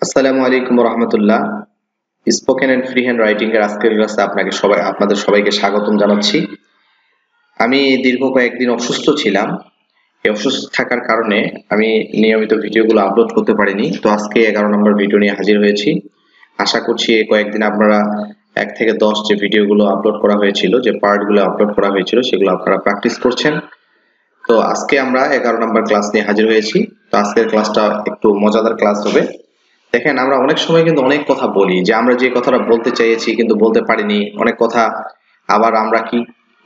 আসসালামু আলাইকুম রহমতুল্লাহ। Spoken and free hand writing এর আজকের ক্লাসে আপনাদের সবাইকে স্বাগতম জানাচ্ছি। আমি দীর্ঘ কয়েকদিন অসুস্থ ছিলাম। এই অসুস্থ থাকার কারণে আমি নিয়মিত ভিডিওগুলো আপলোড করতে পারিনি। তো আজকে 11 নম্বর ভিডিও নিয়ে হাজির হয়েছি। আশা করছি এই কয়েকদিন আপনারা 1 থেকে 10 যে ভিডিওগুলো আপলোড করা হয়েছিল, যে পার্টগুলো আপলোড করা হয়েছিল, সেগুলো আপনারা প্র্যাকটিস করছেন। তো আজকে আমরা 11 নম্বর ক্লাস নিয়ে হাজির হয়েছি। তো আজকের ক্লাসটা একটু মজাদার ক্লাস হবে। দেখেন, আমরা অনেক সময় কিন্তু অনেক কথা বলি, যে আমরা যে কথাটা বলতে চেয়েছি কিন্তু বলতে পারিনি, অনেক কথা। আবার আমরা কি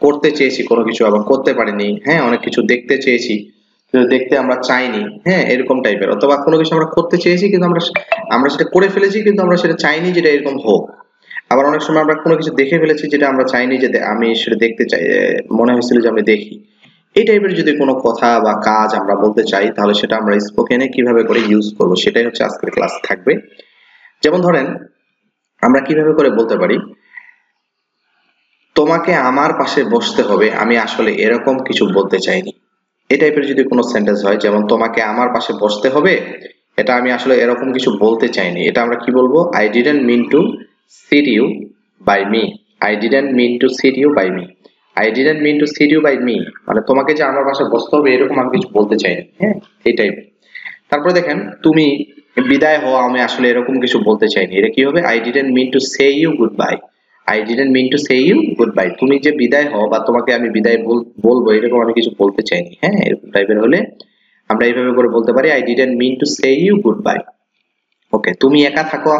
করতে চেয়েছি কোনো কিছু, আবার করতে পারিনি। হ্যাঁ, অনেক কিছু দেখতে চেয়েছি কিন্তু দেখতে আমরা চাইনি। হ্যাঁ, এরকম টাইপের। অথবা কোনো কিছু আমরা করতে চেয়েছি কিন্তু আমরা সেটা করে ফেলেছি, কিন্তু আমরা সেটা চাইনি যেটা এরকম হোক। আবার অনেক সময় আমরা কোনো কিছু দেখে ফেলেছি যেটা আমরা চাইনি যে আমি সেটা দেখতে চাই, মনে হয়েছিল যে আমি দেখি। এই টাইপের যদি কোনো কথা বা কাজ আমরা বলতে চাই, তাহলে সেটা আমরা স্পোকেনে কিভাবে করে ইউজ করব, সেটাই হচ্ছে আজকের ক্লাস থাকবে। যেমন ধরেন, আমরা কিভাবে করে বলতে পারি, তোমাকে আমার পাশে বসতে হবে, আমি আসলে এরকম কিছু বলতে চাইনি। এই টাইপের যদি কোনো সেন্টেন্স হয়, যেমন তোমাকে আমার পাশে বসতে হবে, এটা আমি আসলে এরকম কিছু বলতে চাইনি। এটা আমরা কি বলবো? I didn't mean to seat you by me. I didn't mean to seat you by me. I didn't mean to seat you by me, মানে তোমাকে যে আমার পাশে বসতে হবে এরকম আমি কিছু বলতে চাইনি। হ্যাঁ, এই টাইপের। তারপরে দেখেন, তুমি বিদায় হও, আমি আসলে এরকম কিছু বলতে চাইনি। এটা কি হবে? I didn't mean to say you good bye. I didn't mean to say you good bye. তুমি যে বিদায় হও বা তোমাকে আমি বিদায় বলবো, এরকম আমি কিছু বলতে চাইনি। হ্যাঁ, এরকম টাইপের হলে আমরা এইভাবে করে বলতে পারি, I didn't mean to say you good bye. Okay, তুমি একা থাকো,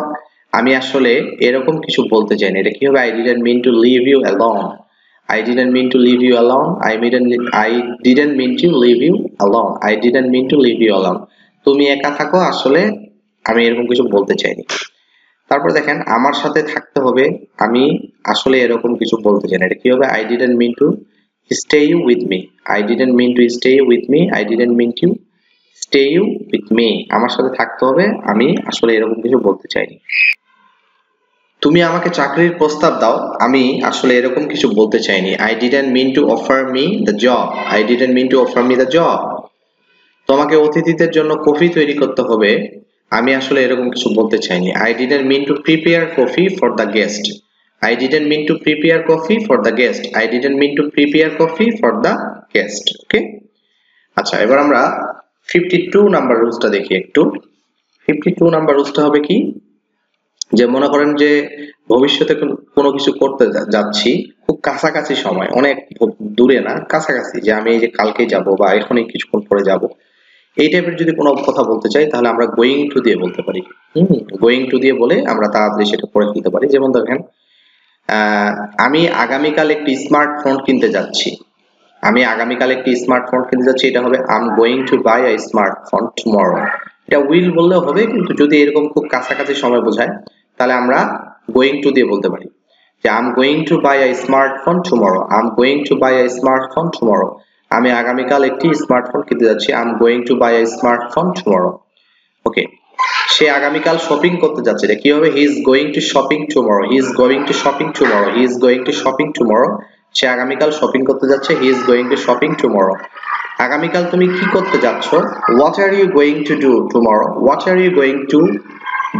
আমি আসলে এরকম কিছু বলতে চাইনি। এটা কি হবে? I didn't mean to leave you alone. I didn't mean to leave you alone. I didn't mean to leave you alone. I didn't mean to leave you alone. তুমি একা থাকো, আসলে আমি এরকম কিছু বলতে চাইনি। তারপর দেখেন, আমার সাথে থাকতে হবে, আমি আসলে এরকম কিছু বলতে চাই না। এটা কি হবে? I didn't mean to stay you with me. I didn't mean to stay you with me. I didn't mean to stay you with me. আমার সাথে থাকতে হবে, আমি আসলে এরকম কিছু বলতে চাইনি। তুমি আমাকে চাকরির প্রস্তাব দাও, আমি আসলে এরকম কিছু বলতে চাইনি। I didn't mean to offer me the job. I didn't mean to offer me the job. তোমাকে অতিথিদের জন্য কফি তৈরি করতে হবে, আমি আসলে এরকম কিছু বলতে চাইনি। I didn't mean to prepare coffee for the guest. I didn't mean to prepare coffee for the guest. I didn't mean to prepare coffee for the guest. ওকে, আচ্ছা, এবার আমরা 52 নাম্বার রুলসটা দেখি একটু। 52 নাম্বার রুলসটা হবে কি, যে মনে করেন যে ভবিষ্যতে কোনো কিছু করতে যাচ্ছি, খুব কাছাকাছি সময়, অনেক দূরে না, কাছাকাছি, যে আমি এই যে কালকে যাব বা এখনই কিছুক্ষণ পরে যাব, এই টাইপের যদি কোনো কথা বলতে চাই, তাহলে আমরা গোয়িং টু দিয়ে বলতে পারি। গোয়িং টু দিয়ে বলে আমরা তাড়াতাড়ি সেটা করে ফেলতে পারি। যেমন দেখেন, আমি আগামীকাল একটি স্মার্টফোন কিনতে যাচ্ছি। আমি আগামীকাল একটি স্মার্টফোন কিনতে যাচ্ছি, এটা হবে I am going to buy a smartphone tomorrow. এটা উইল বললেও হবে, কিন্তু যদি এরকম খুব কাছাকাছি সময় বোঝায়, তাহলে আমরা গোয়িং টু দিয়ে বলতে পারি যে I am going to buy a smartphone tomorrow. I am going to buy a smartphone tomorrow. আমি আগামীকাল একটি স্মার্টফোন কিনতে যাচ্ছি। I am going to buy a smartphone tomorrow. Okay, সে আগামীকাল শপিং করতে যাচ্ছে, এটা কি হবে? He is going to shopping tomorrow. He is going to shopping tomorrow. He is going to shopping tomorrow. সে আগামীকাল শপিং করতে যাচ্ছে। He is going to shopping tomorrow. আগামীকাল তুমি কি করতে যাচ্ছ? What are you going to do tomorrow? What are you going to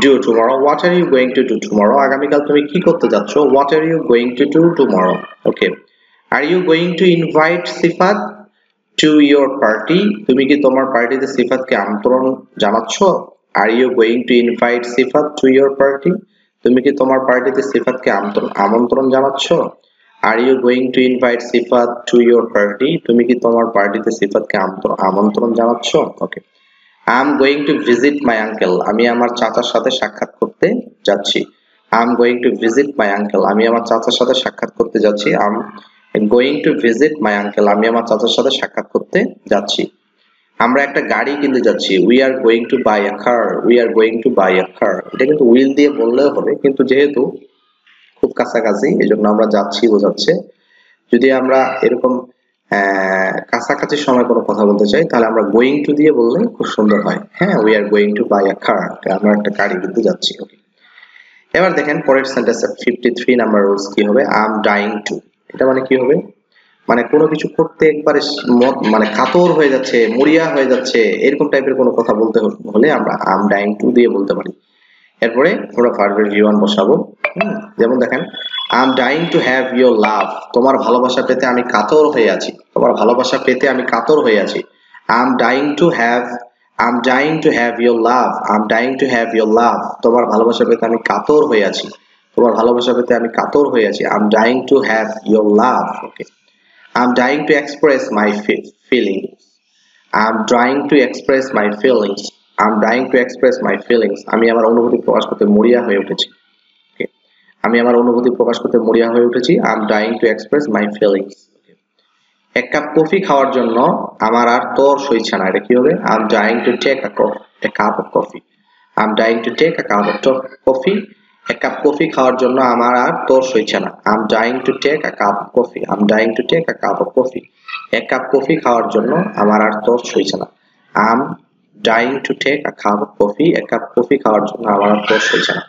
do tomorrow? What are you going to do tomorrow? আগামীকাল তুমি কি করতে যাচ্ছ? What are you going to do tomorrow? Okay, are you going to invite Sifat to your party? তুমি কি তোমার পার্টিতে সিফাতকে আমন্ত্রণ জানাচ্ছ? Are you going to invite Sifat to your party? তুমি কি তোমার পার্টিতে সিফাতকে আমন্ত্রণ জানাচ্ছ? Are you going to invite Sifat to your party? তুমি কি তোমার পার্টিতে সিফাতকে আমন্ত্রণ জানাচ্ছ? Okay, I am going to visit my uncle. আমি আমার চাচার সাথে সাক্ষাৎ করতে যাচ্ছি। I am going to visit my uncle. আমি আমার চাচার সাথে সাক্ষাৎ করতে যাচ্ছি। I am going to visit my uncle. আমি আমার চাচার সাথে সাক্ষাৎ করতে যাচ্ছি। আমরা একটা গাড়ি কিনতে যাচ্ছি। We are going to buy a car. We are going to buy a car. এটা কিন্তু উইল দিয়ে বললেও হবে, কিন্তু যেহেতু খুব কাছাকাছি, এজন্য আমরা যাচ্ছি বোঝাচ্ছে। যদি আমরা এরকম কাছাকাছি সময় কোনো কথা বলতে চাই, তাহলে আমরা গোয়িং টু দিয়ে বললে খুব সুন্দর হয়। হ্যাঁ, we are going to buy a car. আমরা একটা গাড়ি কিনতে যাচ্ছি। ওকে, এবার দেখেন পরের সেন্টেন্স 53 নাম্বার রুলস কি হবে? I am dying to. এটা মানে কি হবে? মানে কোনো কিছু করতে একবারে মানে কাতর হয়ে যাচ্ছে, মরিয়া হয়ে যাচ্ছে, এরকম টাইপের কোনো কথা বলতে হলে আমরা আই এম ডাইং টু দিয়ে বলতে পারি। এরপরে আমরা ভার্বের V1 বসাবো। যেমন দেখেন I am dying to have your লাভ, তোমার ভালোবাসা পেতে আমি কাতর হয়ে আছি, তোমার ভালোবাসা পেতে আমি কাতর হয়ে আছি। I am dying to have your love, I am dying to have your লাভ, তোমার ভালোবাসা পেতে আমি কাতর হয়ে আছি, তোমার ভালোবাসা পেতে আমি কাতর হয়ে আছি। I am dying to have your love. Okay, I am dying to express my feelings, I am trying to express my feelings, I am trying to express my feelings, আমি আমার অনুভূতি প্রকাশ করতে মরিয়া হয়ে উঠেছি। ওকে, আমি আমার অনুভূতি প্রকাশ করতে মরিয়া হয়ে উঠেছি। I am trying to express my feelings. এক কাপ কফি খাওয়ার জন্য আমার আর তর সইছে না, এটা কি হবে? I am trying to take a cup of coffee, I am trying to take a cup of coffee, এক কাপ কফি খাওয়ার জন্য আমার আর তর সইছে না। I am trying to take a cup of coffee, I am trying to take a cup of coffee, এক cup coffee খাওয়ার জন্য আমার আর তর সইছে না। I am trying to take a cup of coffee, এক কাপ কফি খাওয়ার জন্য আমার আর তর সইছে না।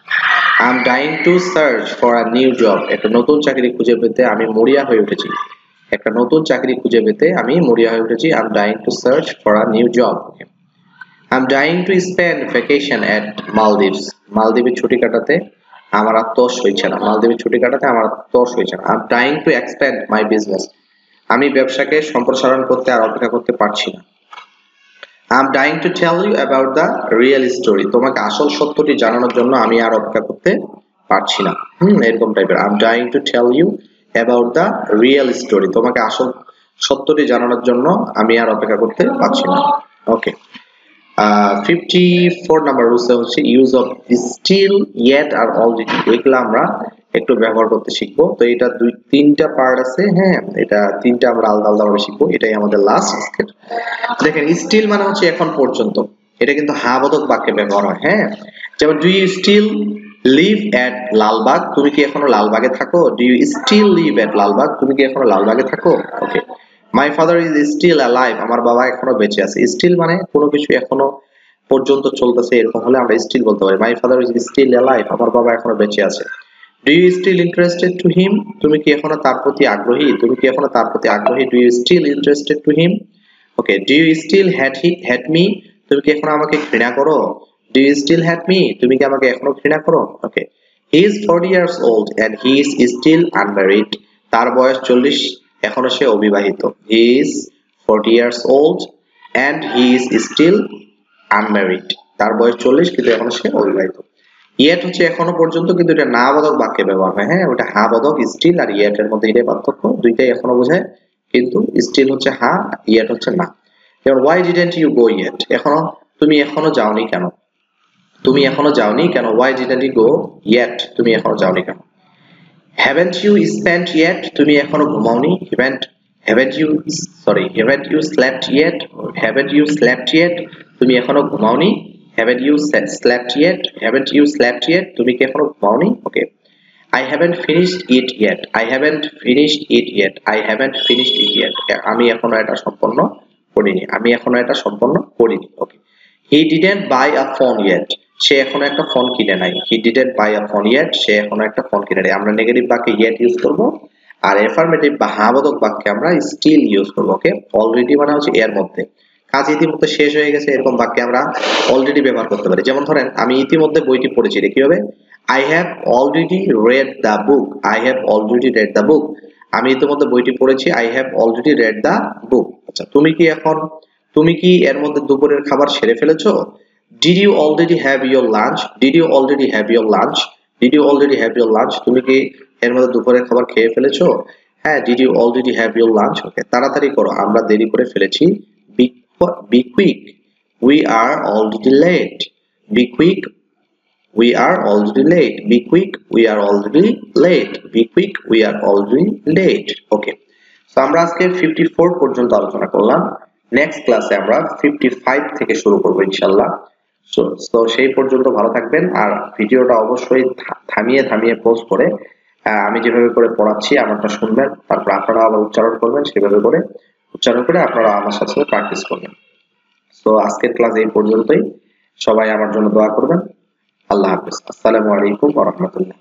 I am trying to search for a new job, একটা নতুন চাকরি খুঁজে পেতে আমি মরিয়া হয়ে উঠেছি, একটা নতুন চাকরি খুঁজে পেতে আমি মরিয়া হয়ে উঠেছি। I am trying to search for a new job. I am trying to spend vacation at Maldives, মালদ্বীপে ছুটি কাটাতে আমার আর তর সইছে না, মালদ্বীপে ছুটি কাটাতে আমার আর তর সইছে না। I am trying to expand my business, আমি ব্যবসাকে সম্প্রসারণ করতে আর অপেক্ষা করতে পারছি না। I am trying to tell you about the real story, তোমাকে আসল সত্যটি জানানোর জন্য আমি আর অপেক্ষা করতে পারছি না। এরকম টাইপের। I am trying to tell you about the real story, তোমাকে আসল সত্যটি জানানোর জন্য আমি আর অপেক্ষা করতে পারছি না। ওকে, 54 নাম্বার রুলসে হচ্ছে ইউজ অফ স্টিল, ইয়েট আর অলরেডি, এগুলো আমরা একটু ব্যবহার করতে শিখবো। তো এটা তিনটা পার্ট আছে, হ্যাঁ, এটা তিনটা আমরা আলাদা আলাদা ভাবে শিখবো, এটাই আমাদের লাস্ট আজকের। দেখেন স্টিল মানে হচ্ছে এখন পর্যন্ত, এটা কিন্তু হাবোধক বাক্যে ব্যবহার হয়। হ্যাঁ, যেমন do you still live at Lalbagh, তুমি কি এখনো লালবাগে থাকো? Do you still live at Lalbagh, তুমি কি এখনো লালবাগে থাকো? Okay, my father is still alive, আমার বাবা এখনো বেঁচে আছে। স্টিল মানে কোনো কিছু এখনো পর্যন্ত চলতেছে, এরকম হলে আমরা স্টিল বলতে পারি। My father is still alive, আমার বাবা এখনো বেঁচে আছে। Do you still interested to him, তুমি কি এখনো তার প্রতি আগ্রহী? তুমি কি এখনো তার প্রতি আগ্রহী? Do you still interested to him? Okay, do you still hate me, তুমি কি এখনো আমাকে ঘৃণা করো? Do you still hate me, তুমি কি আমাকে এখনো ঘৃণা করো? Okay, he is 40 years old and he is still unmarried, তার বয়স 40, এখনো সে অবিবাহিত। হি is 40 years old and he is still unmarried, তার বয়স 40 কিন্তু এখনো সে অবিবাহিত। ইয়েট হচ্ছে এখনো পর্যন্ত, কিন্তু এটা না বোধক বাক্যে ব্যবহার হয়। হ্যাঁ, ওটা হা বোধক, স্টিল আর ইয়েট এর মধ্যে এটাই পার্থক্য, দুইটাই এখনো বোঝায়, কিন্তু স্টিল হচ্ছে হা, ইয়েট হচ্ছে না। যেমন why didn't you go yet, তুমি এখনো যাওনি কেন? তুমি এখনো যাওনি কেন? why didn't you go yet, তুমি এখনো যাওনি কেন? haven't you spent yet, তুমি এখনো ঘুমাওনি? haven't you slept yet, haven't you slept yet, তুমি এখনো ঘুমাওনি? haven't you slept yet, তুমি কি এখনো ঘুমাওনি? ওকে, I haven't finished it yet, আমি এখনো এটা সম্পন্ন করিনি। ওকে, he didn't buy a phone yet, সে এখনো একটা ফোন কিনে নাই। he didn't buy a phone yet, সে এখনো একটা ফোন কিনে নাই। আমরা নেগেটিভ বাক্যে yet ইউজ করব, আর অ্যাফার্মেটিভ বা হ্যাবোধক বাক্যে আমরা স্টিল ইউজ করব। ওকে, অলরেডি মানে হচ্ছে এর মধ্যে, কাজ ইতিমধ্যে শেষ হয়ে গেছে, এরকম বাক্যে আমরা অলরেডি ব্যবহার করতে পারি। যেমন ধরেন আমি ইতিমধ্যে বইটি পড়েছি, এটা কি হবে? I have already read the book, আমি ইতিমধ্যে বইটি পড়েছি। I have already read the book। আচ্ছা, তুমি কি এর মধ্যে দুপুরের খাবার সেরে ফেলেছো? Did you already have your lunch, তুমি কি এর মধ্যে দুপুরের খাবার খেয়ে ফেলেছো? হ্যাঁ, did you already have your lunch? ওকে, তাড়াতাড়ি করো, আমরা দেরি করে ফেলেছি। be quick, we are already late, be quick, we are already late, be quick, we are already late, be quick, we are already late। Okay, so আমরা আজকে 54 পর্যন্ত আলোচনা করলাম। নেক্সট ক্লাসে আমরা 55 থেকে শুরু করব ইনশাআল্লাহ। সো সেই পর্যন্ত ভালো থাকবেন, আর ভিডিওটা অবশ্যই থামিয়ে পজ করে আমি যেভাবে করে পড়াচ্ছি আমারটা শুনবেন, তারপর আপনারা আবার উচ্চারণ করবেন, সেভাবে করে উচ্চারণ করে আপনারা আমার সাথে প্র্যাকটিস করবেন। সো আজকের ক্লাস এই পর্যন্তই, সবাই আমার জন্য দোয়া করবেন। আল্লাহ হাফেজ, আসসালামু আলাইকুম ওয়া রাহমাতুল্লাহ।